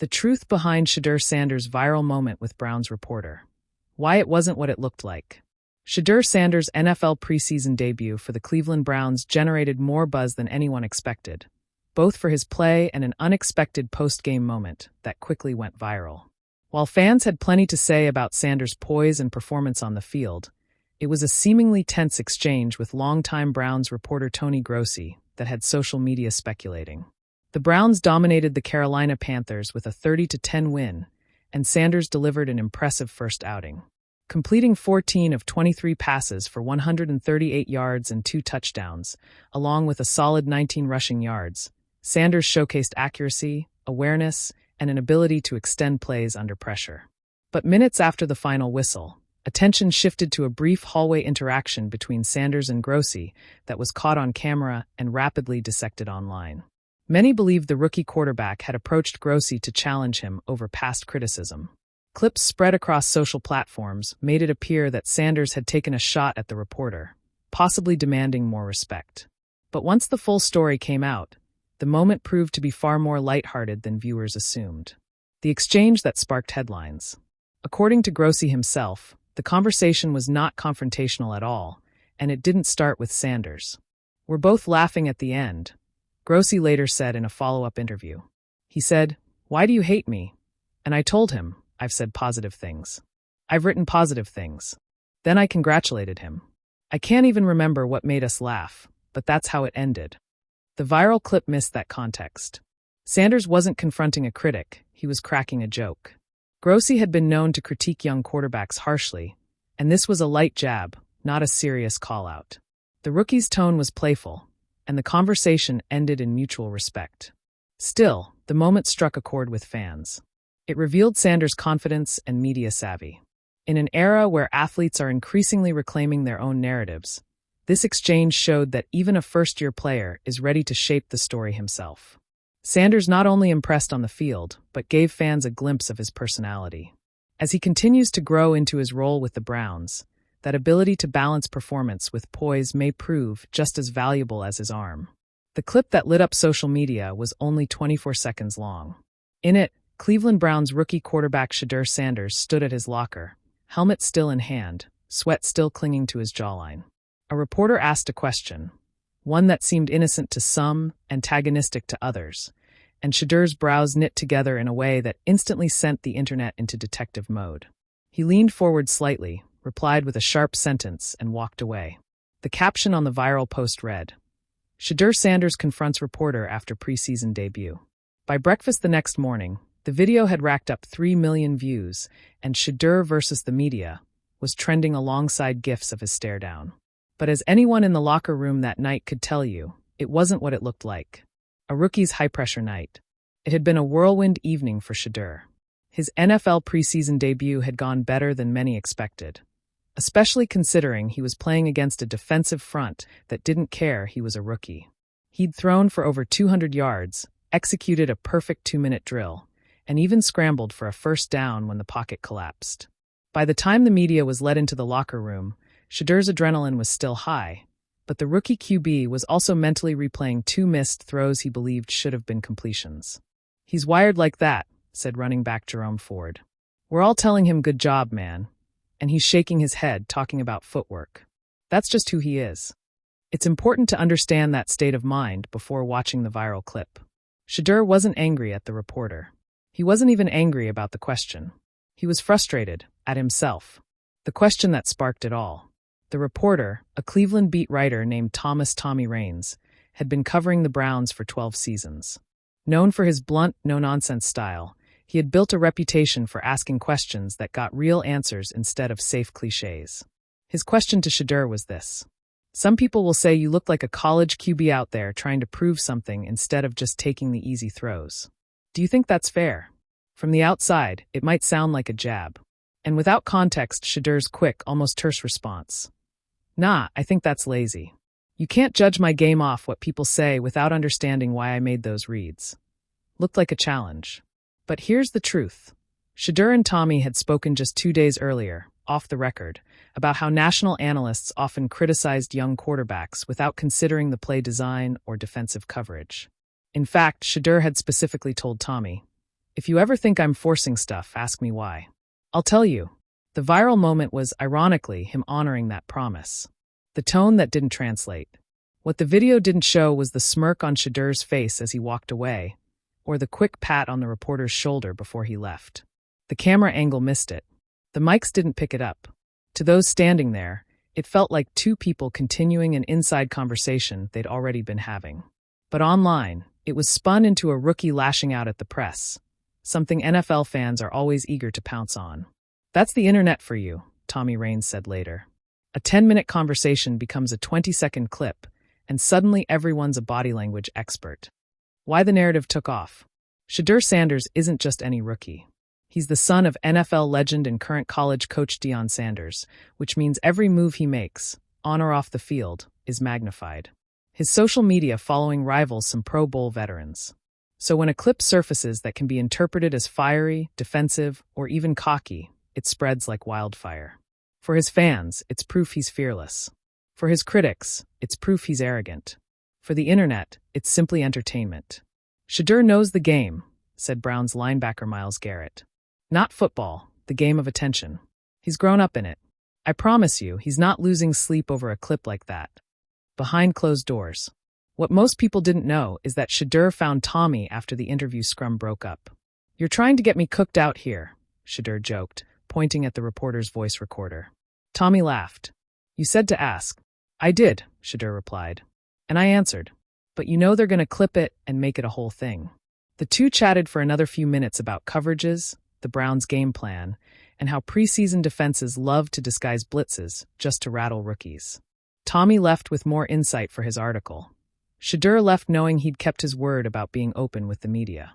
The truth behind Shedeur Sanders' viral moment with Browns reporter. Why it wasn't what it looked like. Shedeur Sanders' NFL preseason debut for the Cleveland Browns generated more buzz than anyone expected, both for his play and an unexpected post-game moment that quickly went viral. While fans had plenty to say about Sanders' poise and performance on the field, it was a seemingly tense exchange with longtime Browns reporter Tony Grossi that had social media speculating. The Browns dominated the Carolina Panthers with a 30-10 win, and Sanders delivered an impressive first outing. Completing 14 of 23 passes for 138 yards and 2 touchdowns, along with a solid 19 rushing yards, Sanders showcased accuracy, awareness, and an ability to extend plays under pressure. But minutes after the final whistle, attention shifted to a brief hallway interaction between Sanders and Grossi that was caught on camera and rapidly dissected online. Many believed the rookie quarterback had approached Grossi to challenge him over past criticism. Clips spread across social platforms made it appear that Sanders had taken a shot at the reporter, possibly demanding more respect. But once the full story came out, the moment proved to be far more lighthearted than viewers assumed. The exchange that sparked headlines. According to Grossi himself, the conversation was not confrontational at all, and it didn't start with Sanders. "We're both laughing at the end," Grossi later said in a follow-up interview. He said, "Why do you hate me?" And I told him, "I've said positive things. I've written positive things." Then I congratulated him. I can't even remember what made us laugh, but that's how it ended. The viral clip missed that context. Sanders wasn't confronting a critic, he was cracking a joke. Grossi had been known to critique young quarterbacks harshly, and this was a light jab, not a serious call-out. The rookie's tone was playful, and the conversation ended in mutual respect. Still, the moment struck a chord with fans. It revealed Sanders' confidence and media savvy. In an era where athletes are increasingly reclaiming their own narratives, this exchange showed that even a first-year player is ready to shape the story himself. Sanders not only impressed on the field, but gave fans a glimpse of his personality. As he continues to grow into his role with the Browns, that ability to balance performance with poise may prove just as valuable as his arm. The clip that lit up social media was only 24 seconds long. In it, Cleveland Browns rookie quarterback Shedeur Sanders stood at his locker, helmet still in hand, sweat still clinging to his jawline. A reporter asked a question, one that seemed innocent to some, antagonistic to others, and Shedeur's brows knit together in a way that instantly sent the internet into detective mode. He leaned forward slightly, replied with a sharp sentence, and walked away. The caption on the viral post read, "Shedeur Sanders confronts reporter after preseason debut." By breakfast the next morning, the video had racked up 3 million views, and Shedeur versus the media was trending alongside gifs of his stare down. But as anyone in the locker room that night could tell you, it wasn't what it looked like. A rookie's high-pressure night. It had been a whirlwind evening for Shedeur. His NFL preseason debut had gone better than many expected, especially considering he was playing against a defensive front that didn't care he was a rookie. He'd thrown for over 200 yards, executed a perfect 2-minute drill, and even scrambled for a first down when the pocket collapsed. By the time the media was led into the locker room, Shedeur's adrenaline was still high, but the rookie QB was also mentally replaying 2 missed throws he believed should have been completions. "He's wired like that," said running back Jerome Ford. "We're all telling him good job, man. And he's shaking his head, talking about footwork. That's just who he is." It's important to understand that state of mind before watching the viral clip. Shedeur wasn't angry at the reporter. He wasn't even angry about the question. He was frustrated at himself. The question that sparked it all. The reporter, a Cleveland beat writer named Tommy Raines, had been covering the Browns for 12 seasons. Known for his blunt, no-nonsense style, he had built a reputation for asking questions that got real answers instead of safe cliches. His question to Shedeur was this: "Some people will say you look like a college QB out there trying to prove something instead of just taking the easy throws. Do you think that's fair?" From the outside, it might sound like a jab. And without context, Shedeur's quick, almost terse response: "Nah, I think that's lazy. You can't judge my game off what people say without understanding why I made those reads." Looked like a challenge. But here's the truth. Shedeur and Tommy had spoken just 2 days earlier, off the record, about how national analysts often criticized young quarterbacks without considering the play design or defensive coverage. In fact, Shedeur had specifically told Tommy, If you ever think I'm forcing stuff, ask me why. I'll tell you. The viral moment was, ironically, him honoring that promise. The tone that didn't translate. What the video didn't show was the smirk on Shedeur's face as he walked away, or the quick pat on the reporter's shoulder before he left. The camera angle missed it. The mics didn't pick it up. To those standing there, it felt like two people continuing an inside conversation they'd already been having. But online, it was spun into a rookie lashing out at the press, something NFL fans are always eager to pounce on. That's the internet for you, Tommy Raines said later. A 10-minute conversation becomes a 20-second clip, and suddenly everyone's a body language expert. Why the narrative took off? Shedeur Sanders isn't just any rookie. He's the son of NFL legend and current college coach Shedeur Sanders, which means every move he makes, on or off the field, is magnified. His social media following rivals some Pro Bowl veterans. So when a clip surfaces that can be interpreted as fiery, defensive, or even cocky, it spreads like wildfire. For his fans, it's proof he's fearless. For his critics, it's proof he's arrogant. For the internet, it's simply entertainment. Shedeur knows the game, said Browns linebacker Myles Garrett. Not football, the game of attention. He's grown up in it. I promise you, he's not losing sleep over a clip like that. Behind closed doors. What most people didn't know is that Shedeur found Tommy after the interview scrum broke up. You're trying to get me cooked out here, Shedeur joked, pointing at the reporter's voice recorder. Tommy laughed. You said to ask. I did, Shedeur replied. And I answered. But you know they're going to clip it and make it a whole thing. The two chatted for another few minutes about coverages, the Browns' game plan, and how preseason defenses love to disguise blitzes just to rattle rookies. Tommy left with more insight for his article. Shedeur left knowing he'd kept his word about being open with the media.